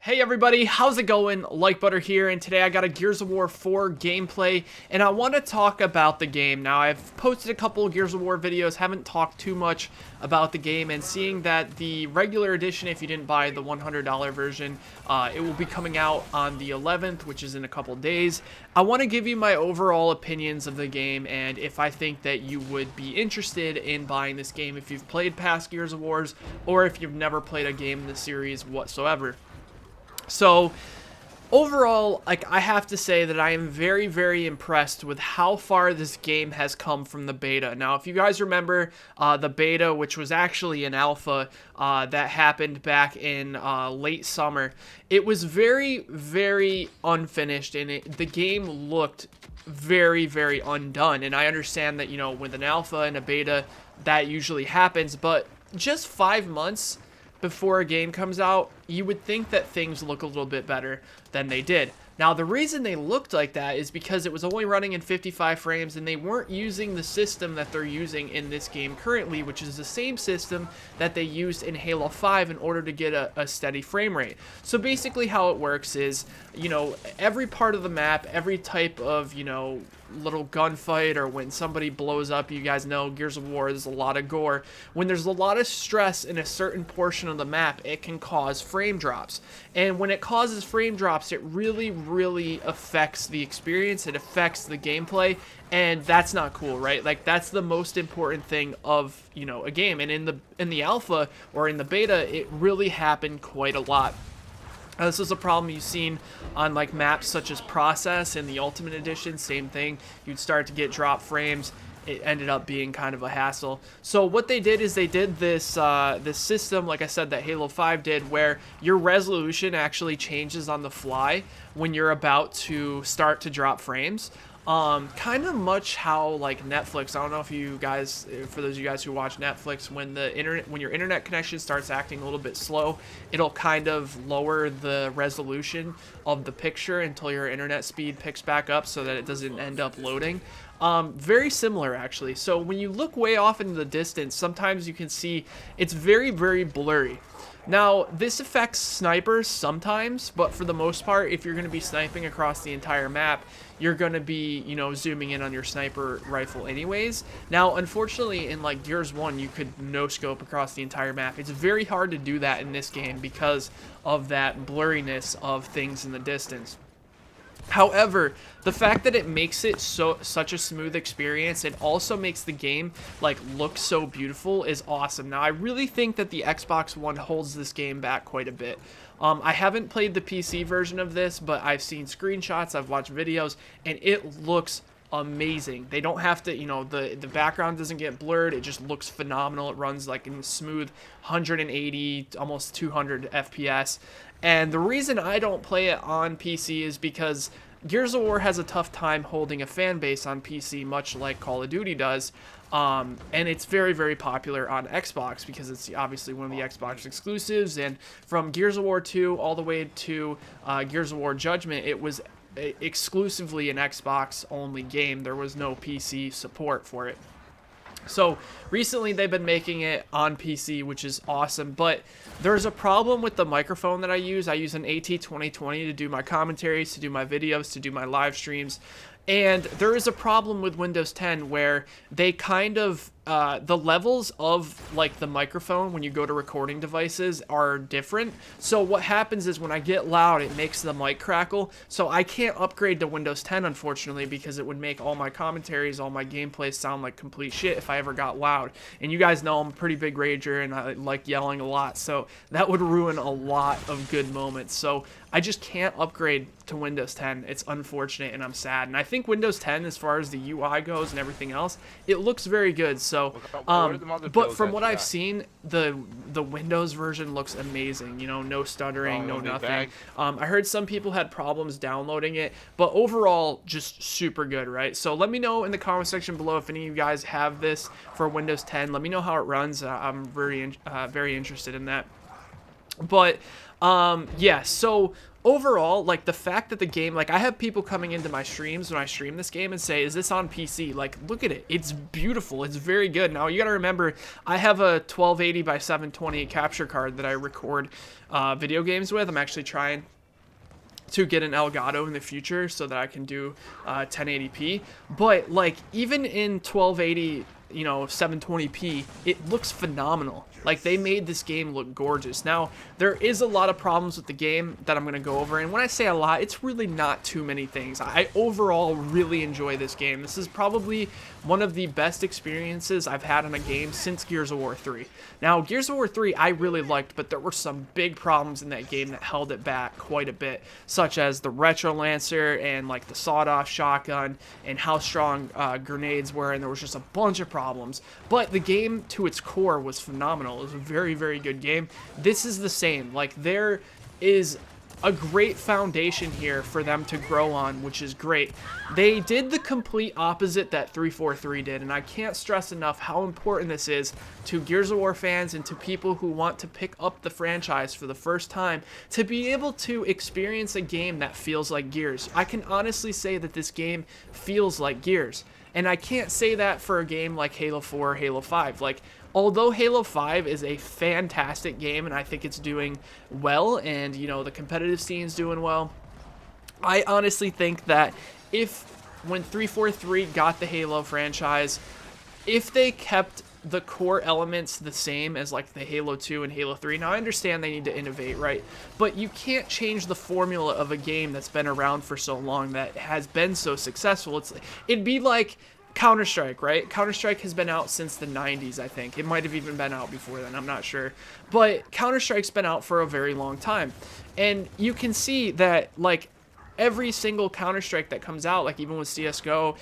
Hey everybody, how's it going? Like Butter here, and today I got a Gears of War 4 gameplay, and I want to talk about the game. Now, I've posted a couple of Gears of War videos, haven't talked too much about the game, and seeing that the regular edition, if you didn't buy the $100 version, it will be coming out on the 11th, which is in a couple days. I want to give you my overall opinions of the game, and if I think that you would be interested in buying this game if you've played past Gears of Wars, or if you've never played a game in the series whatsoever. So, overall, I have to say that I am very, very impressed with how far this game has come from the beta. Now, if you guys remember the beta, which was actually an alpha that happened back in late summer, it was very, very unfinished, and the game looked very, very undone. And I understand that, with an alpha and a beta, that usually happens, but just 5 months before a game comes out, you would think that things look a little bit better than they did. Now, the reason they looked like that is because it was only running in 55 frames, and they weren't using the system that they're using in this game currently, which is the same system that they used in Halo 5 in order to get a steady frame rate. So basically how it works is, every part of the map, every type of, little gunfight, or when somebody blows up, you guys know Gears of War, there's a lot of gore. When there's a lot of stress in a certain portion of the map, it can cause frame drops. And when it causes frame drops, it really affects the experience, it affects the gameplay, and that's not cool, right? Like, that's the most important thing of, a game. And in the alpha, or in the beta, it really happened quite a lot. This is a problem you've seen on maps such as Process in the Ultimate Edition. Same thing. You'd start to get drop frames. It ended up being kind of a hassle. So what they did is they did this this system, like I said, that Halo 5 did, where your resolution actually changes on the fly when you're about to start to drop frames. Kind of much how Netflix. I don't know if you guys, for those of you guys who watch Netflix, when your internet connection starts acting a little bit slow, it'll kind of lower the resolution of the picture until your internet speed picks back up so that it doesn't end up loading. Very similar actually. So when you look way off into the distance, sometimes you can see it's very, very blurry. Now, this affects snipers sometimes, but for the most part, if you're going to be sniping across the entire map, you're going to be, zooming in on your sniper rifle anyways. Now, unfortunately, in Gears 1, you could no-scope across the entire map. It's very hard to do that in this game because of that blurriness of things in the distance. However, the fact that it makes it such a smooth experience, it also makes the game look so beautiful, is awesome. Now, I really think that the Xbox One holds this game back quite a bit. I haven't played the PC version of this, but I've seen screenshots, I've watched videos, and it looks amazing. They don't have to, the background doesn't get blurred. It just looks phenomenal. It runs in smooth 180, almost 200 FPS. And the reason I don't play it on PC is because Gears of War has a tough time holding a fan base on PC, much like Call of Duty does. And it's very, very popular on Xbox because it's obviously one of the Xbox exclusives. And from Gears of War 2 all the way to Gears of War Judgment, it was exclusively an Xbox only game. There was no PC support for it. So recently they've been making it on PC, which is awesome, but there's a problem with the microphone that I use. I use an AT2020 to do my commentaries, to do my videos, to do my live streams. And there is a problem with Windows 10 where they kind of, the levels of the microphone when you go to recording devices are different. So what happens is when I get loud, it makes the mic crackle. So I can't upgrade to Windows 10, unfortunately, because it would make all my commentaries, all my gameplays sound like complete shit if I ever got loud. And you guys know I'm a pretty big rager and I like yelling a lot. So that would ruin a lot of good moments. So I just can't upgrade to Windows 10. It's unfortunate and I'm sad. And I think Windows 10, as far as the UI goes and everything else, it looks very good. So, but from what I've seen, the Windows version looks amazing. No stuttering, no nothing. I heard some people had problems downloading it, but overall, just super good, right? So let me know in the comment section below if any of you guys have this for Windows 10. Let me know how it runs. I'm very interested in that. But Yeah, so overall, like, the fact that the game, like, I have people coming into my streams when I stream this game and say, is this on PC? Like, look at it. It's beautiful. It's very good. Now, you gotta remember, I have a 1280 by 720 capture card that I record video games with. I'm actually trying to get an Elgato in the future so that I can do 1080p. But, like, even in 1280, 720p, it looks phenomenal. Like, they made this game look gorgeous. Now, there is a lot of problems with the game that I'm going to go over, and when I say a lot, it's really not too many things. I overall really enjoy this game. This is probably one of the best experiences I've had on a game since Gears of War 3. Now, Gears of War 3 I really liked, but there were some big problems in that game that held it back quite a bit, such as the Retro Lancer and, like, the sawed-off shotgun and how strong grenades were, and there was just a bunch of problems. But the game, to its core, was phenomenal. It was a very, very good game. This is the same. Like, there is a great foundation here for them to grow on, which is great. They did the complete opposite that 343 did, and I can't stress enough how important this is to Gears of War fans and to people who want to pick up the franchise for the first time, to be able to experience a game that feels like Gears. I can honestly say that this game feels like Gears. And I can't say that for a game like Halo 4 or Halo 5. Like, although Halo 5 is a fantastic game and I think it's doing well and, the competitive scene's doing well, I honestly think that when 343 got the Halo franchise, if they kept the core elements the same as like the Halo 2 and Halo 3. Now, I understand they need to innovate, right? But you can't change the formula of a game that's been around for so long, that has been so successful. It'd be like Counter-Strike, right? Counter-Strike has been out since the 90s, I think. It might have even been out before then, I'm not sure. But Counter-Strike's been out for a very long time. And you can see that, like, every single Counter-Strike that comes out, like even with CSGO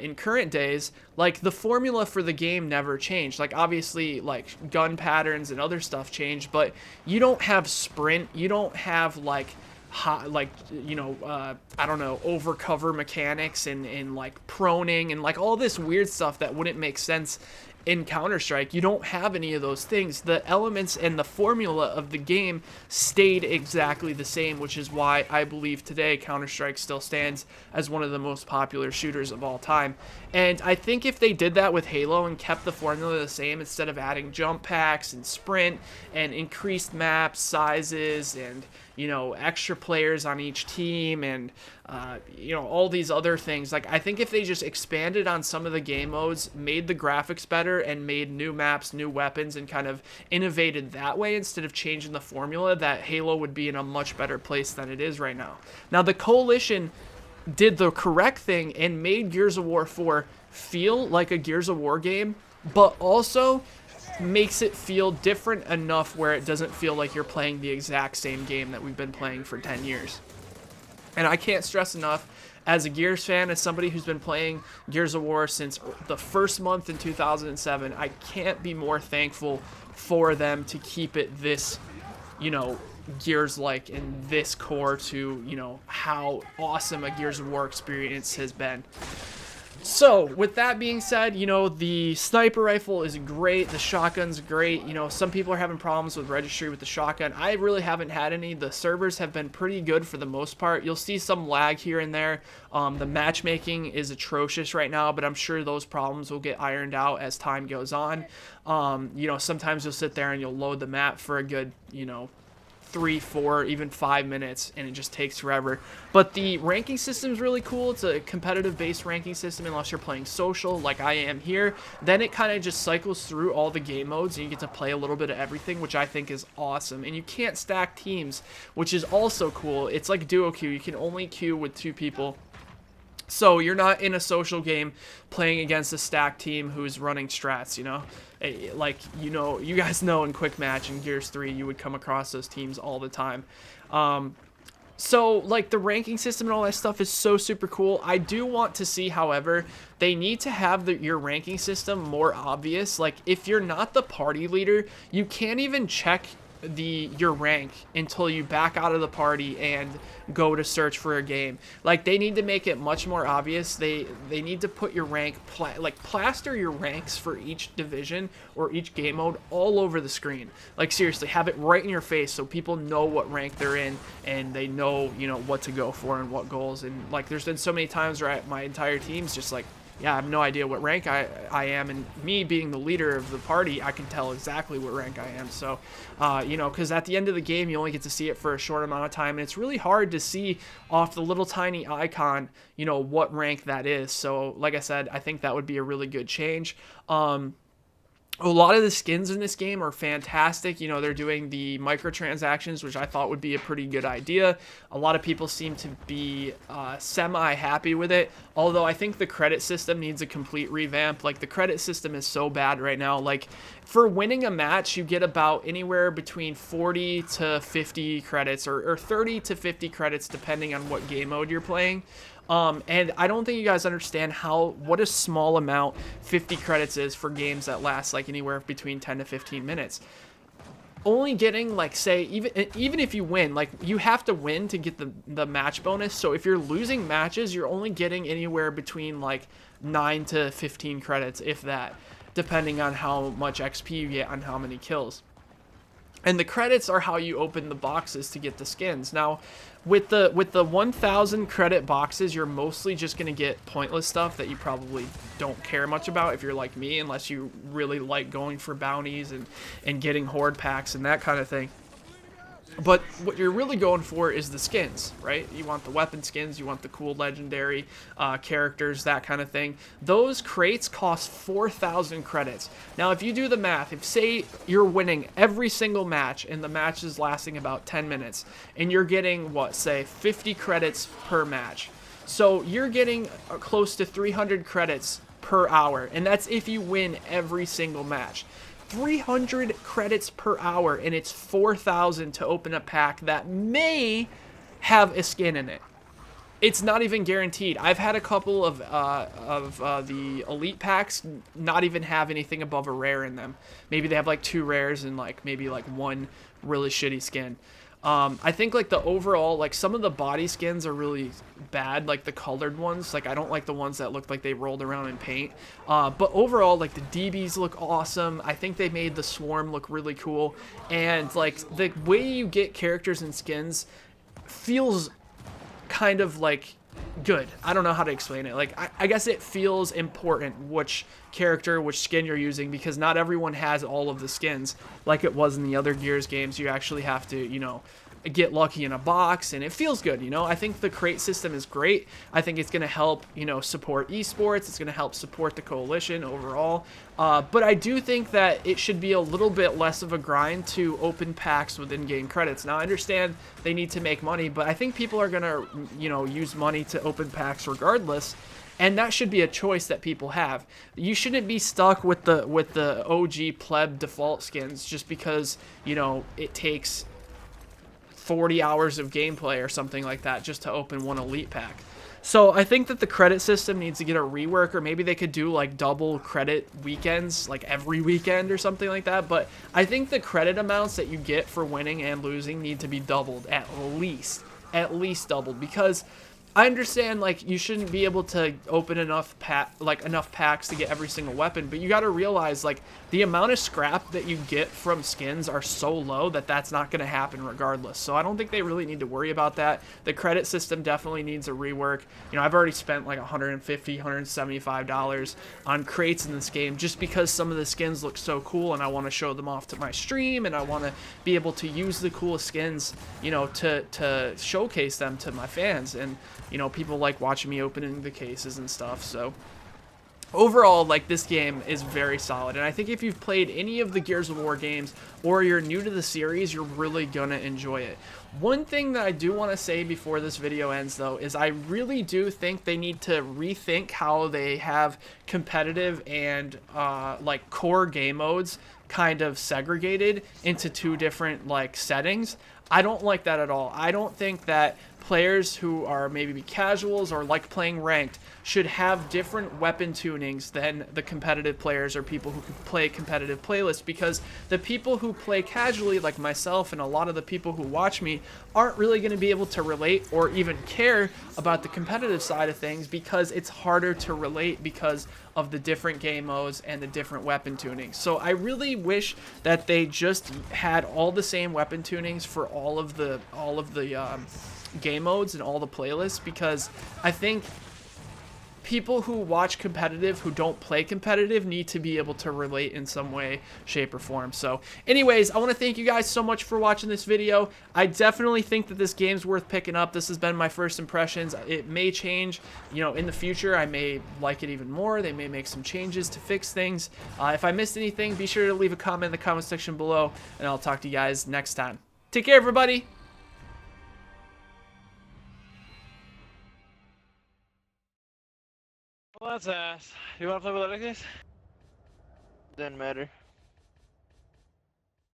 in current days, like the formula for the game never changed. Like obviously like gun patterns and other stuff changed, but you don't have sprint, you don't have like I don't know, overcover mechanics and like proning and like all this weird stuff that wouldn't make sense in Counter-Strike. You don't have any of those things. The elements and the formula of the game stayed exactly the same, which is why I believe today Counter-Strike still stands as one of the most popular shooters of all time. And I think if they did that with Halo and kept the formula the same, instead of adding jump packs and sprint and increased map sizes and extra players on each team and all these other things, like I think if they just expanded on some of the game modes, made the graphics better and made new maps, new weapons, and kind of innovated that way instead of changing the formula, that Halo would be in a much better place than it is right now. Now, the Coalition did the correct thing and made Gears of War 4 feel like a Gears of War game, but also makes it feel different enough where it doesn't feel like you're playing the exact same game that we've been playing for 10 years. And I can't stress enough, as a Gears fan, as somebody who's been playing Gears of War since the first month in 2007, I can't be more thankful for them to keep it this, Gears-like and this core to, how awesome a Gears of War experience has been. So, with that being said, the sniper rifle is great, the shotgun's great. Some people are having problems with registry with the shotgun. I really haven't had any. The servers have been pretty good for the most part. You'll see some lag here and there. The matchmaking is atrocious right now, but I'm sure those problems will get ironed out as time goes on. Sometimes you'll sit there and you'll load the map for a good, 3, 4, even 5 minutes, and it just takes forever. But the ranking system is really cool. It's a competitive based ranking system unless you're playing social like I am here. Then it kind of just cycles through all the game modes and you get to play a little bit of everything, which I think is awesome. And you can't stack teams, which is also cool. It's like duo queue. You can only queue with 2 people. So you're not in a social game playing against a stacked team who's running strats, you guys know in Quick Match and Gears 3, you would come across those teams all the time. So, like, the ranking system and all that stuff is so super cool. I do want to see, however, they need to have your ranking system more obvious. Like, if you're not the party leader, you can't even check your rank until you back out of the party and go to search for a game. Like, they need to make it much more obvious. They need to put your rank, plaster your ranks for each division or each game mode all over the screen. Like, seriously, have it right in your face so people know what rank they're in and they know, you know, what to go for and what goals. And like, there's been so many times where my entire team's just like, yeah, I have no idea what rank I am, and me being the leader of the party, I can tell exactly what rank I am. So, you know, because at the end of the game, you only get to see it for a short amount of time, and it's really hard to see off the little tiny icon, you know, what rank that is. So, like I said, I think that would be a really good change. A lot of the skins in this game are fantastic. You know, they're doing the microtransactions, which I thought would be a pretty good idea. A lot of people seem to be semi-happy with it, although I think the credit system needs a complete revamp. Like, the credit system is so bad right now. Like, for winning a match, you get about anywhere between 40 to 50 credits, or 30 to 50 credits, depending on what game mode you're playing. And I don't think you guys understand what a small amount 50 credits is for games that last like anywhere between 10 to 15 minutes. Only getting, like, say, even if you win, like, you have to win to get the match bonus. So if you're losing matches, you're only getting anywhere between like 9 to 15 credits, if that, depending on how much XP you get on how many kills. And the credits are how you open the boxes to get the skins. Now, with the 1,000 credit boxes, you're mostly just going to get pointless stuff that you probably don't care much about if you're like me, unless you really like going for bounties and getting horde packs and that kind of thing. But what you're really going for is the skins, right? You want the weapon skins, you want the cool legendary characters, that kind of thing. Those crates cost 4,000 credits. Now, if you do the math, if say you're winning every single match and the match is lasting about 10 minutes and you're getting, what, say 50 credits per match. So you're getting close to 300 credits per hour, and that's if you win every single match. 300 credits per hour, and it's 4,000 to open a pack that may have a skin in it. It's not even guaranteed. I've had a couple of the elite packs not even have anything above a rare in them. Maybe they have like 2 rares and like maybe like 1 really shitty skin. I think like the overall, like some of the body skins are really bad, like the colored ones. Like I don't like the ones that look like they rolled around in paint. But overall, like the DBs look awesome. I think they made the Swarm look really cool. And like the way you get characters and skins feels kind of like good. I don't know how to explain it. Like I guess it feels important which character, which skin you're using, because not everyone has all of the skins like it was in the other Gears games. You actually have to, you know, get lucky in a box, and it feels good, you know. I think the crate system is great. I think it's going to help, you know, support esports. It's going to help support the coalition overall. But I do think that it should be a little bit less of a grind to open packs with in-game credits. Now, I understand they need to make money, but I think people are going to, you know, use money to open packs regardless. And that should be a choice that people have. You shouldn't be stuck with the OG pleb default skins just because, you know, it takes 40 hours of gameplay or something like that just to open one elite pack. So I think that the credit system needs to get a rework, or maybe they could do like double credit weekends, like every weekend or something like that. But I think the credit amounts that you get for winning and losing need to be doubled, at least doubled, because I understand, like, you shouldn't be able to open enough packs to get every single weapon, but you got to realize, like, the amount of scrap that you get from skins are so low that that's not going to happen regardless. So I don't think they really need to worry about that. The credit system definitely needs a rework. You know, I've already spent like $150, $175 on crates in this game just because some of the skins look so cool and I want to show them off to my stream, and I want to be able to use the coolest skins, you know, to showcase them to my fans. And you know, people like watching me opening the cases and stuff. So overall, like, this game is very solid, and I think if you've played any of the Gears of War games or you're new to the series, you're really gonna enjoy it. One thing that I do want to say before this video ends, though, is I really do think they need to rethink how they have competitive and like core game modes kind of segregated into 2 different like settings. I don't like that at all. I don't think that players who are maybe casuals or like playing ranked should have different weapon tunings than the competitive players or people who can play competitive playlists, because the people who play casually, like myself and a lot of the people who watch me, aren't really going to be able to relate or even care about the competitive side of things, because it's harder to relate because of the different game modes and the different weapon tunings. So I really wish that they just had all the same weapon tunings for all of the game modes and all the playlists, because I think people who watch competitive who don't play competitive need to be able to relate in some way, shape, or form. So anyways, I want to thank you guys so much for watching this video. I definitely think that this game's worth picking up. This has been my first impressions. It may change, you know, in the future. I may like it even more. They may make some changes to fix things. If I missed anything, be sure to leave a comment in the comment section below, and I'll talk to you guys next time. Take care, everybody. Well, that's ass. You wanna play with Alexis? Doesn't matter.